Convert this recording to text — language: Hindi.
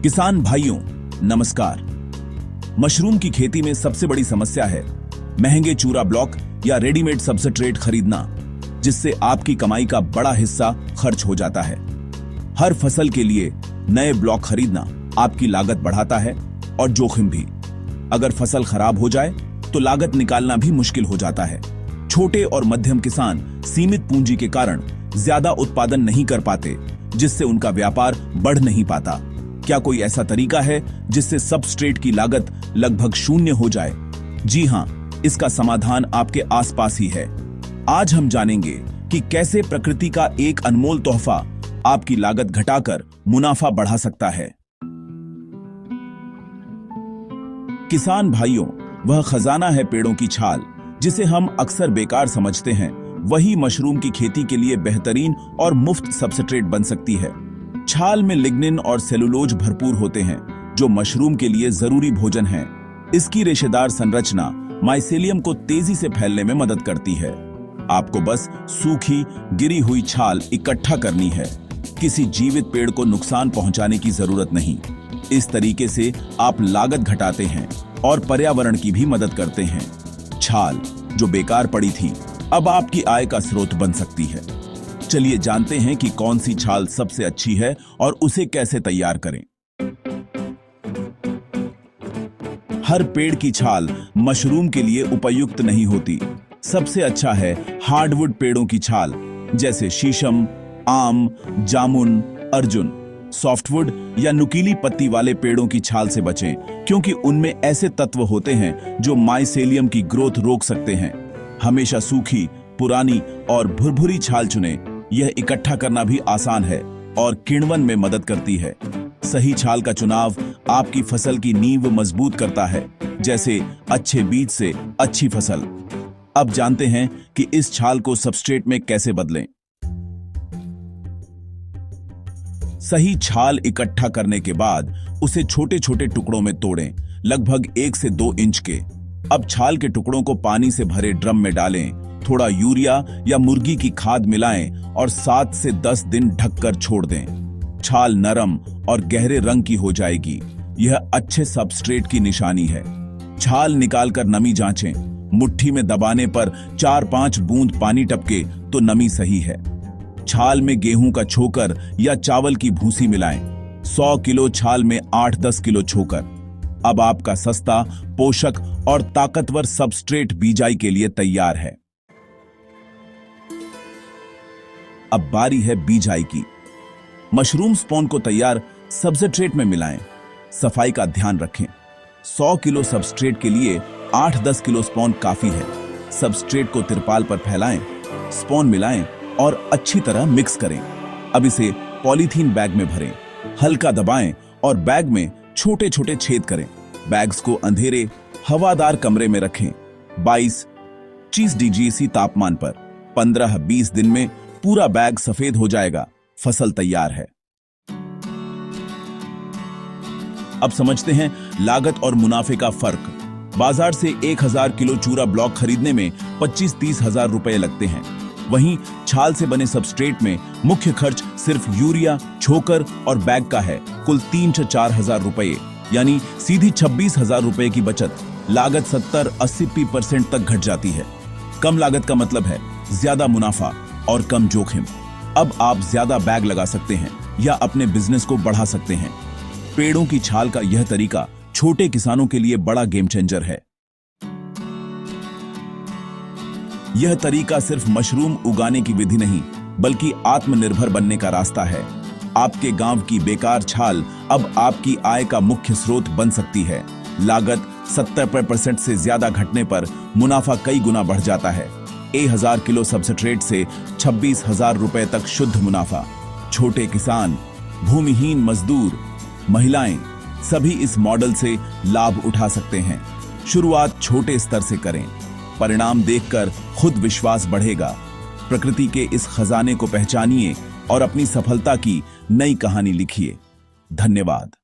किसान भाइयों, नमस्कार। मशरूम की खेती में सबसे बड़ी समस्या है महंगे चूरा ब्लॉक या रेडीमेड सब्सट्रेट खरीदना, जिससे आपकी कमाई का बड़ा हिस्सा खर्च हो जाता है। हर फसल के लिए नए ब्लॉक खरीदना आपकी लागत बढ़ाता है और जोखिम भी। अगर फसल खराब हो जाए तो लागत निकालना भी मुश्किल हो जाता है। छोटे और मध्यम किसान सीमित पूंजी के कारण ज्यादा उत्पादन नहीं कर पाते, जिससे उनका व्यापार बढ़ नहीं पाता। क्या कोई ऐसा तरीका है जिससे सबस्ट्रेट की लागत लगभग शून्य हो जाए? जी हां, इसका समाधान आपके आसपास ही है। आज हम जानेंगे कि कैसे प्रकृति का एक अनमोल तोहफा आपकी लागत घटाकर मुनाफा बढ़ा सकता है। किसान भाइयों, वह खजाना है पेड़ों की छाल, जिसे हम अक्सर बेकार समझते हैं। वही मशरूम की खेती के लिए बेहतरीन और मुफ्त सबस्ट्रेट बन सकती है। छाल में लिग्निन और सेलुलोज भरपूर होते हैं, जो मशरूम के लिए जरूरी भोजन है। इसकी रेशेदार संरचना माइसेलियम को तेजी से फैलने में मदद करती है। आपको बस सूखी गिरी हुई छाल इकट्ठा करनी है। किसी जीवित पेड़ को नुकसान पहुंचाने की जरूरत नहीं। इस तरीके से आप लागत घटाते हैं और पर्यावरण की भी मदद करते हैं। छाल जो बेकार पड़ी थी, अब आपकी आय का स्रोत बन सकती है। चलिए जानते हैं कि कौन सी छाल सबसे अच्छी है और उसे कैसे तैयार करें। हर पेड़ की छाल मशरूम के लिए उपयुक्त नहीं होती। सबसे अच्छा है हार्डवुड पेड़ों की छाल, जैसे शीशम, आम, जामुन, अर्जुन। सॉफ्टवुड या नुकीली पत्ती वाले पेड़ों की छाल से बचें, क्योंकि उनमें ऐसे तत्व होते हैं जो माइसेलियम की ग्रोथ रोक सकते हैं। हमेशा सूखी, पुरानी और भुरभुरी छाल चुनें। यह इकट्ठा करना भी आसान है और किण्वन में मदद करती है। सही छाल का चुनाव आपकी फसल की नींव मजबूत करता है, जैसे अच्छे बीज से अच्छी फसल। अब जानते हैं कि इस छाल को सबस्ट्रेट में कैसे बदलें। सही छाल इकट्ठा करने के बाद उसे छोटे छोटे टुकड़ों में तोड़ें, लगभग 1 से 2 इंच के। अब छाल के टुकड़ों को पानी से भरे ड्रम में डालें, थोड़ा यूरिया या मुर्गी की खाद मिलाएं और 7 से 10 दिन ढककर छोड़ दें। छाल नरम और गहरे रंग की हो जाएगी। यह अच्छे सबस्ट्रेट की निशानी है। छाल निकालकर नमी जांचें। मुट्ठी में दबाने पर 4-5 बूंद पानी टपके तो नमी सही है। छाल में गेहूं का छोकर या चावल की भूसी मिलाएं। 100 किलो छाल में 8-10 किलो छोकर। अब आपका सस्ता, पोषक और ताकतवर सबस्ट्रेट बीजाई के लिए तैयार है। अब बारी है बीजाई की। मशरूम स्पॉन को तैयार सबस्ट्रेट में मिलाएं। सफाई का ध्यान रखें। 100 किलो सबस्ट्रेट के लिए 8-10 किलो स्पॉन काफी है। सबस्ट्रेट को तिरपाल पर फैलाएं, स्पॉन मिलाएं और अच्छी तरह मिक्स करें। अब इसे पॉलीथीन बैग में भरें, हल्का दबाएं और बैग में छोटे छोटे छेद करें। बैग्स को अंधेरे, हवादार कमरे में रखें। 22-30 डिग्री तापमान पर 15-20 दिन में पूरा बैग सफेद हो जाएगा। फसल तैयार है। अब समझते हैं लागत और मुनाफे का फर्क। बाजार से 1000 किलो चूरा ब्लॉक खरीदने में 25-30 हजार रुपए लगते हैं। वहीं छाल से बने सबस्ट्रेट में मुख्य खर्च सिर्फ यूरिया, छोकर और बैग का है। कुल 3 से 4 हजार रुपए, यानी सीधी 26 हजार रुपए की बचत। लागत 70-80% तक घट जाती है। कम लागत का मतलब है ज्यादा मुनाफा और कम जोखिम। अब आप ज्यादा बैग लगा सकते हैं या अपने बिजनेस को बढ़ा सकते हैं। पेड़ों की छाल का यह तरीका छोटे किसानों के लिए बड़ा गेम चेंजर है। यह तरीका सिर्फ मशरूम उगाने की विधि नहीं, बल्कि आत्मनिर्भर बनने का रास्ता है। आपके गांव की बेकार छाल अब आपकी आय का मुख्य स्रोत बन सकती है। लागत 70% से ज्यादा घटने पर मुनाफा कई गुना बढ़ जाता है। 1000 किलो सबस्ट्रेट से 26 हजार रुपए तक शुद्ध मुनाफा। छोटे किसान, भूमिहीन मजदूर, महिलाएं सभी इस मॉडल से लाभ उठा सकते हैं। शुरुआत छोटे स्तर से करें। परिणाम देखकर खुद विश्वास बढ़ेगा। प्रकृति के इस खजाने को पहचानिए और अपनी सफलता की नई कहानी लिखिए। धन्यवाद।